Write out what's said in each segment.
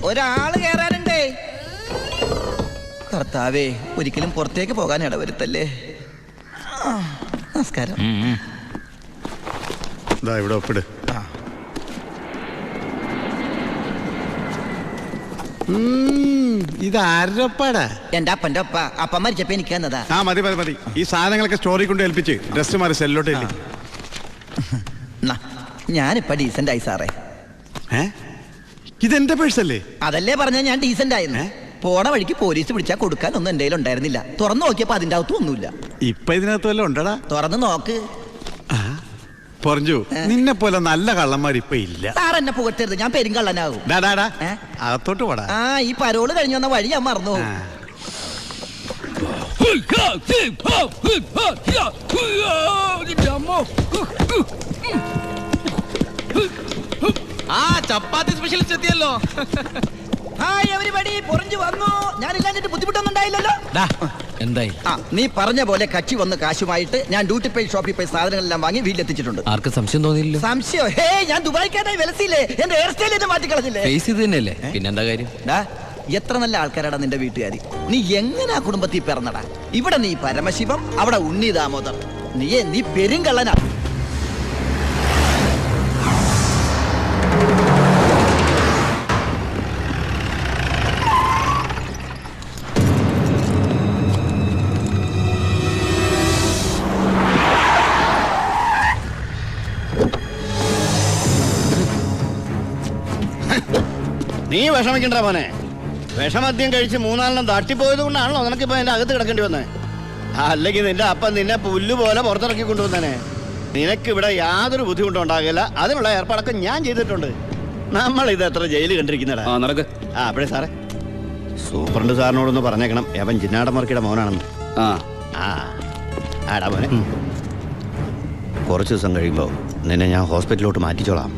ഒരാള് കേറാനുണ്ടേ. കർത്താവേ, ഒരിക്കലും പുറത്തേക്ക് പോകാൻ ഇടവരുത്തല്ലേ. നമസ്കാരം. ഇവിടെ ഒപ്പിട്. ഇത് ആരപ്പാടാ? എന്റെ അപ്പന്റെ ഒപ്പ. അപ്പം മരിച്ചപ്പോ എനിക്ക് തന്നതാ. മതി മതി മതി. ഈ സാധനങ്ങളൊക്കെ സ്റ്റോറി കൊണ്ട് ഏൽപ്പിച്ച് ഡ്രസ് മാറി സെല്ലോട്ട്. ഞാനിപ്പ ഡീസന്റ് ആയി സാറേ. ഇതെന്റെ പേഴ്സല്ലേ? അതല്ലേ പറഞ്ഞ ഞാൻ ഡീസന്റ് ആയിരുന്നു. പോണ വഴിക്ക് പോലീസ് പിടിച്ചാൽ കൊടുക്കാനൊന്നും എന്റെ കയ്യിൽ ഉണ്ടായിരുന്നില്ല. തുറന്നു നോക്കിയപ്പോ അതിന്റെ അകത്തും ഒന്നുമില്ല. ഇപ്പൊ ഇതിനകത്ത് വല്ല ഉണ്ടടാ? തുറന്നു നോക്ക്. പറഞ്ഞു, നിന്നെ പോലെ നല്ല കള്ളന്മാർ ഇപ്പൊ ഇല്ല. സാർ എന്നെ പുകട്ടരുത്, ഞാൻ പെരുങ്കള്ളനാകും. അകത്തോട്ട് പോടാ. ഈ പരോള് കഴിഞ്ഞു വന്ന വഴി ഞാൻ മറന്നു. ചപ്പാത്തി സ്പെഷ്യലിസ്റ്റ് എത്തിയല്ലോ. ഞാനില്ലാഞ്ഞിട്ട് ബുദ്ധിമുട്ടൊന്നും ഉണ്ടായില്ലല്ലോ. എന്തായി? നീ പറഞ്ഞ പോലെ കക്ഷി വന്ന് കാശുമായിട്ട് ഞാൻ ഡ്യൂട്ടി പേ ഷോപ്പിൽ പോയി സാധനങ്ങളെല്ലാം വാങ്ങി വീട്ടിലെത്തിച്ചിട്ടുണ്ട്. ആർക്കും സംശയം തോന്നിയില്ല? സംശയം? ഞാൻ ദുബായിക്കാനായി വിലസില്ലേ? എന്റെ ഹെയർ സ്റ്റൈൽ മാറ്റിക്കളഞ്ഞില്ലേ? തന്നെയല്ലേ, പിന്നെന്താ കാര്യം? എത്ര നല്ല ആൾക്കാരാണ് നിന്റെ വീട്ടുകാരി. നീ എങ്ങനെ കുടുംബത്തിൽ പിറന്നടാ? ഇവിടെ നീ പരമശിവം, അവിടെ ഉണ്ണി ദാമോദർ. നീ പെരുങ്കള്ളനാ. നീ വിഷമിക്കണ്ട മോനെ. വിഷമദ്യം കഴിച്ച് 3-4 തട്ടിപ്പോയത് കൊണ്ടാണല്ലോ നിനക്കിപ്പോ എന്റെ അകത്ത് കിടക്കേണ്ടി വന്നേ. അല്ലെങ്കിൽ നിന്റെ അപ്പൻ നിന്നെ പുല്ലുപോലെ പുറത്തിറക്കി കൊണ്ടുവന്നേനെ. നിനക്കിവിടെ യാതൊരു ബുദ്ധിമുട്ടും ഉണ്ടാകില്ല. അതിനുള്ള ഏർപ്പാടൊക്കെ ഞാൻ ചെയ്തിട്ടുണ്ട്. നമ്മൾ ഇത് എത്ര ജയില് കണ്ടിരിക്കുന്നടാ. അപ്പഴേ സാറേ, സൂപ്രണ്ട് സാറിനോടൊന്ന് പറഞ്ഞേക്കണം, അവൻ ജിന്നാടമർക്കിയുടെ മോനാണെന്ന്. ആടാ മോനെ, കുറച്ച് ദിവസം കഴിയുമ്പോൾ നിന്നെ ഞാൻ ഹോസ്പിറ്റലിലോട്ട് മാറ്റിച്ചോളാം.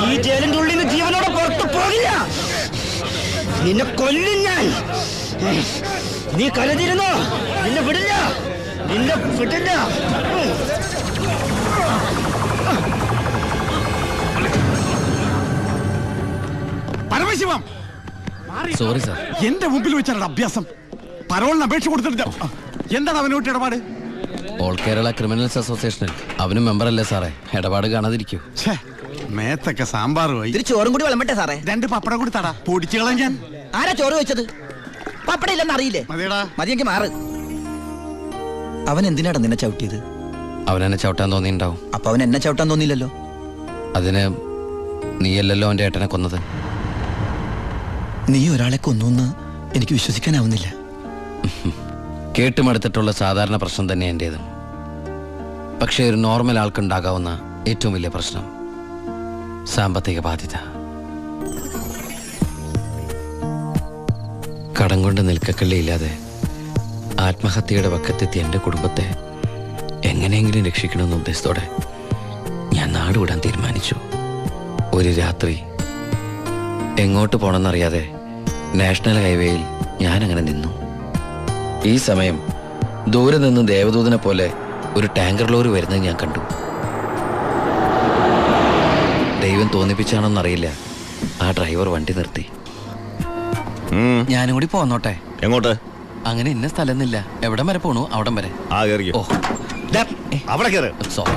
ഈ ജയിലിന്റെ ഉള്ളിൽ നിന്ന് ജീവനോടെ പുറത്തു പോകില്ല. നിന്നെ കൊല്ലും ഞാൻ. നീ കരുതിയിരുന്നോ? നിന്നെ വിടില്ല, നിന്നെ വിടില്ല. Paramasivam, sorry sir. എന്റെ മുമ്പിൽ വെച്ചാണ് അഭ്യാസം. പരോളിന് അപേക്ഷ കൊടുത്തിട്ടില്ല. എന്താണ് അവനോട്ട് ഇടപാട്? ഓൾ കേരള ക്രിമിനൽസ് അസോസിയേഷനിൽ അവനും മെമ്പറല്ലേ സാറേ. ഇടപാട് കാണാതിരിക്കൂ. മേത്തൊക്കെ സാമ്പാർ പോയി. ചോറും കൂടി വിളമ്പട്ടെ സാറേ? 2 പപ്പടം കൂടി തടാ, പൊടിച്ചു കളയാൻ. ഞാൻ ആരാ ചോറ് വെച്ചത്? പപ്പടം ഇല്ലെന്ന് അറിയില്ലേ? മതിയെങ്കിൽ മാറ്. അവൻ എന്തിനാടാ നിന്നെ ചവിട്ടിയത്? അവനെന്നെ ചവിട്ടാൻ തോന്നിയിട്ടുണ്ടാവും. അപ്പൊ അവൻ എന്നെ ചവിട്ടാൻ തോന്നിയില്ലല്ലോ. അതിന് നീയല്ലല്ലോ അവന്റെ ഏട്ടനെ കൊന്നത്. നീ ഒരാളെ കൊന്നു എനിക്ക് വിശ്വസിക്കാനാവുന്നില്ല. കേട്ടുമടുത്തിട്ടുള്ള സാധാരണ പ്രശ്നം തന്നെ എന്റേത്. പക്ഷേ ഒരു നോർമൽ ആൾക്കുണ്ടാകാവുന്ന ഏറ്റവും വലിയ പ്രശ്നം സാമ്പത്തിക ബാധ്യത. കടം കൊണ്ട് നിൽക്കക്കള്ളിയില്ലാതെ ആത്മഹത്യയുടെ വക്കത്തെത്തി എൻ്റെ കുടുംബത്തെ എങ്ങനെയെങ്കിലും രക്ഷിക്കണമെന്ന ഉദ്ദേശത്തോടെ ഞാൻ നാടുവിടാൻ തീരുമാനിച്ചു. ഒരു രാത്രി എങ്ങോട്ട് പോണെന്നറിയാതെ നാഷണൽ ഹൈവേയിൽ ഞാനങ്ങനെ നിന്നു. ഈ സമയം ദൂരെ നിന്ന് ദേവദൂതനെ പോലെ ഒരു ടാങ്കർ ലോറി വരുന്നത് ഞാൻ കണ്ടു. ദൈവം തോന്നിപ്പിച്ചാണോന്നറിയില്ല, ആ ഡ്രൈവർ വണ്ടി നിർത്തി. ഞാനും കൂടി പോന്നോട്ടെ? എങ്ങോട്ട്? അങ്ങനെ ഇന്ന സ്ഥലമൊന്നുമില്ല, എവിടം വരെ പോണു അവിടം വരെ. ഓ അവിടെ കയറ്. സോറി.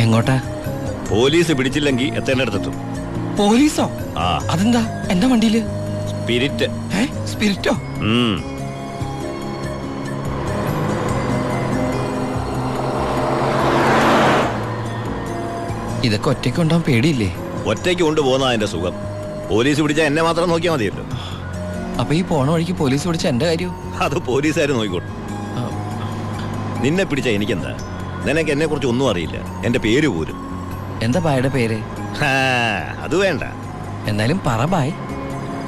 എങ്ങോട്ടാ? പോലീസ് പിടിച്ചില്ലെങ്കിൽ എത്തേണ്ടടുത്തെത്തും. പോലീസോ? ആ. അതെന്താ എന്റെ വണ്ടിയില്? സ്പിരിറ്റ്. സ്പിരിറ്റോ? ഇതൊക്കെ ഒറ്റയ്ക്ക് ഉണ്ടാവാൻ പേടിയില്ലേ? ഒറ്റയ്ക്ക് കൊണ്ടുപോകുന്ന അതിന്റെ സുഖം. പോലീസ് പിടിച്ചാൽ എന്നെ മാത്രം നോക്കിയാൽ മതിയല്ലോ. അപ്പൊ ഈ പോണ വഴിക്ക് പോലീസ് പിടിച്ച എന്റെ കാര്യം? അത് പോലീസുകാർ നോക്കിക്കോട്ടെ. നിന്നെ പിടിച്ച എനിക്കെന്താ? നിനക്ക് എന്നെ കുറിച്ച് ഒന്നും അറിയില്ല, എന്റെ പേര് പോലും. എന്താ ബായുടെ പേര്? അത് വേണ്ട, എന്നാലും പറ ബായ്.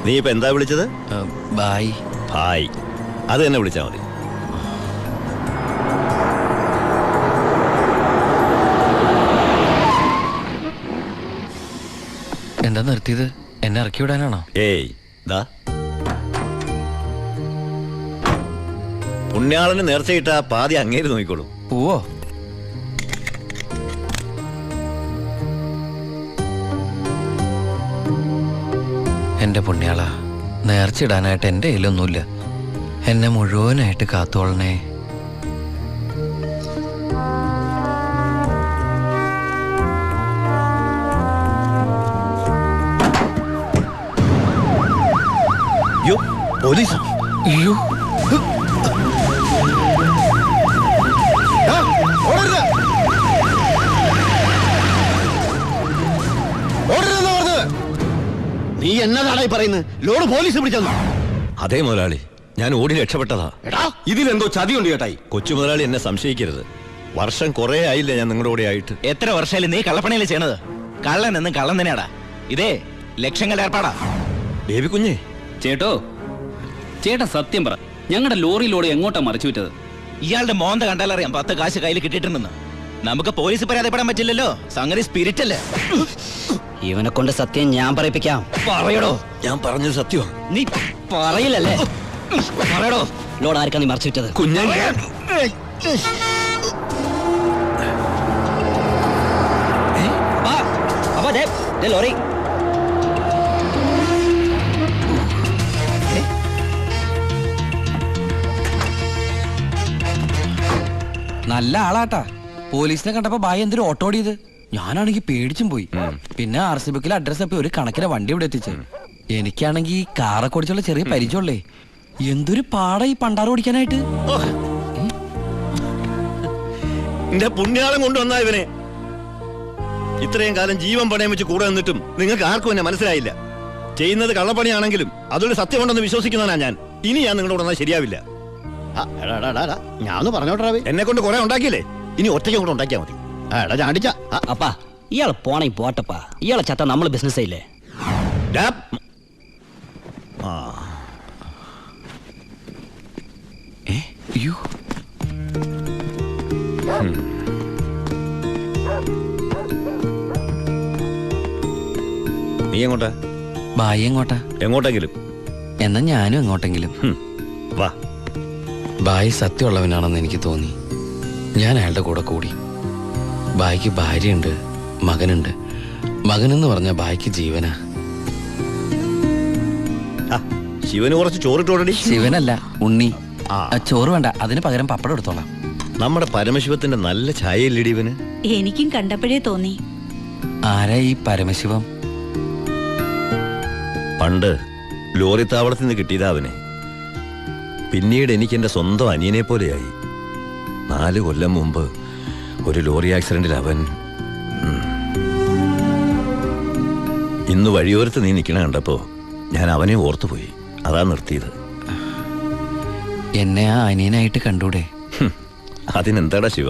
നീ ഇപ്പൊ എന്താ വിളിച്ചത്? ബായ്. ഭായ്, അത് തന്നെ വിളിച്ചാ മതി. എന്താ നിർത്തിയത്? എന്നെ ഇറക്കി വിടാനാണോ? ഏയ് ദാ, പുണ്യാളന് നേർച്ചയിട്ട പാതി അങ്ങേര് നോക്കിക്കോളൂ. പോവോ? എന്റെ പുണ്യാള, നേർച്ചിടാനായിട്ട് എന്റെ കയ്യിലൊന്നുമില്ല. എന്നെ മുഴുവനായിട്ട് കാത്തോളണേ. യോ പോലീസ്! അയ്യോ, നീ എന്നതാടായി പറയുന്നത്? ലോഡ് പോലീസ് പിടിച്ചെന്നു? അതേ മുതലാളി, ഞാൻ ഓടി രക്ഷപ്പെട്ടതാ. ഇതിലെന്തോ ചതിയുണ്ട് ചേട്ടായി. കൊച്ചു മുതലാളി എന്നെ സംശയിക്കരുത്. വർഷം കുറെ ആയില്ല ഞാൻ നിങ്ങളുടെ കൂടെ ആയിട്ട്. എത്ര വർഷമായാലും നീ കള്ളപ്പണിയല്ലേ ചെയ്യണത്? കള്ളൻ എന്നും കള്ളൻ തന്നെയാടാ. ഇതേ ലക്ഷങ്ങളുടെ ഏർപ്പാടാ. ബേബി കുഞ്ഞേ. ചേട്ടോ, ചേട്ടാ സത്യം പറ, ഞങ്ങളുടെ ലോറിയിലൂടെ എങ്ങോട്ടാ മറിച്ചു വിറ്റത്? ഇയാളുടെ മോന്ത കണ്ടാലറിയാം 10 കാശ് കയ്യിൽ കിട്ടിയിട്ടുണ്ടെന്ന്. നമുക്ക് പോലീസ് പരാതിപ്പെടാൻ പറ്റില്ലല്ലോ, സംഗതി സ്പിരിറ്റ് അല്ലേ. ഇവനെ കൊണ്ട് സത്യം ഞാൻ പറയിപ്പിക്കാം. പറയടോ. ഞാൻ പറഞ്ഞത് സത്യമാ. നീ പറയില്ലല്ലേ? പറയടോ. ലോഡ് ആർക്കാ നീ മറിച്ചു വിറ്റത്? കുഞ്ഞേ, ലോറി നല്ല ആളാട്ടാ. പോലീസിനെ കണ്ടപ്പോ ബായ് എന്തൊരു ഓട്ടോ ഓടിയത്. ഞാനാണെങ്കി പേടിച്ചും പോയി. പിന്നെ RC ബുക്കിലെ അഡ്രസ് അപ്പൊ ഒരു കണക്കിന് വണ്ടി ഇവിടെ എത്തിച്ചു. എനിക്കാണെങ്കി കാറൊക്കെ ഓടിച്ചുള്ള ചെറിയ പരിചയമുള്ളേ. എന്തൊരു പാടാ ഈ പണ്ടാറ് ഓടിക്കാനായിട്ട്. എന്റെ പുണ്യാളം കൊണ്ടുവന്നാ ഇവനെ. ഇത്രയും കാലം ജീവൻ പണയം വെച്ച് കൂടെ നിന്നിട്ടും നിങ്ങൾക്ക് ആർക്കും എന്നെ മനസ്സിലായില്ല. ചെയ്യുന്നത് കള്ളപ്പണിയാണെങ്കിലും അതൊരു സത്യമുണ്ടെന്ന് വിശ്വസിക്കുന്നവനാ ഞാൻ. ഇനി ഞാൻ നിങ്ങളുടെ കൂടെ ശരിയാവില്ല. ഞാൻ പറഞ്ഞോട്ടെ, എന്നെ കൊണ്ട് കുറെ ഉണ്ടാക്കിയില്ലേ, ഇനി ഒറ്റയ്ക്ക് കൂടെ ഉണ്ടാക്കിയാ മതി. ചാടിച്ച അപ്പാ, ഇയാള് പോണേ പോട്ടപ്പാ. ഇയാളെ ചത്ത നമ്മള് ബിസിനസ് ചെയ്യില്ലേ? നീ എങ്ങോട്ടാ? ബായ് എങ്ങോട്ടാ? എങ്ങോട്ടെങ്കിലും. എന്നാ ഞാനും എങ്ങോട്ടെങ്കിലും. വാ. ബായ് സത്യമുള്ളവനാണെന്ന് എനിക്ക് തോന്നി. ഞാൻ അയാളുടെ കൂടെ കൂടി. ബായ്ക്ക് ഭാര്യയുണ്ട്, മകനുണ്ട്. മകനെന്ന് പറഞ്ഞ ബായ്ക്ക് ജീവനാ. ശിവന് കുറച്ച് ചോറിട്ടോടി. ശിവനല്ല, ഉണ്ണി. ചോറ് വേണ്ട, അതിന് പകരം പപ്പടം എടുത്തോളാം. നമ്മുടെ പരമശിവത്തിന്റെ നല്ല ഛായയില്ലടി ഇവന്. എനിക്കും കണ്ടപ്പോഴേ തോന്നി. ആരാ ഈ പരമശിവം? പണ്ട് ലോറി താവളത്തിൽ നിന്ന് കിട്ടിയതാ അവനെ. പിന്നീട് എനിക്ക് എന്റെ സ്വന്തം അനിയനെ പോലെയായി. 4 കൊല്ലം മുമ്പ് ഒരു ലോറി ആക്സിഡന്റിൽ അവൻ. ഇന്ന് വഴിയോരത്ത് നീ നിൽക്കണ കണ്ടപ്പോ ഞാൻ അവനെ ഓർത്തുപോയി. അതാ നിർത്തിയത്. എന്നെ ആ അനിയനായിട്ട് കണ്ടൂടെ? അതിനെന്താടാ ശിവ?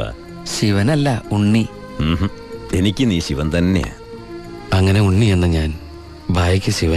ശിവനല്ല, ഉണ്ണി. എനിക്ക് നീ ശിവൻ തന്നെയാ. അങ്ങനെ ഉണ്ണി എന്ന ഞാൻ ബായിക്ക് ശിവൻ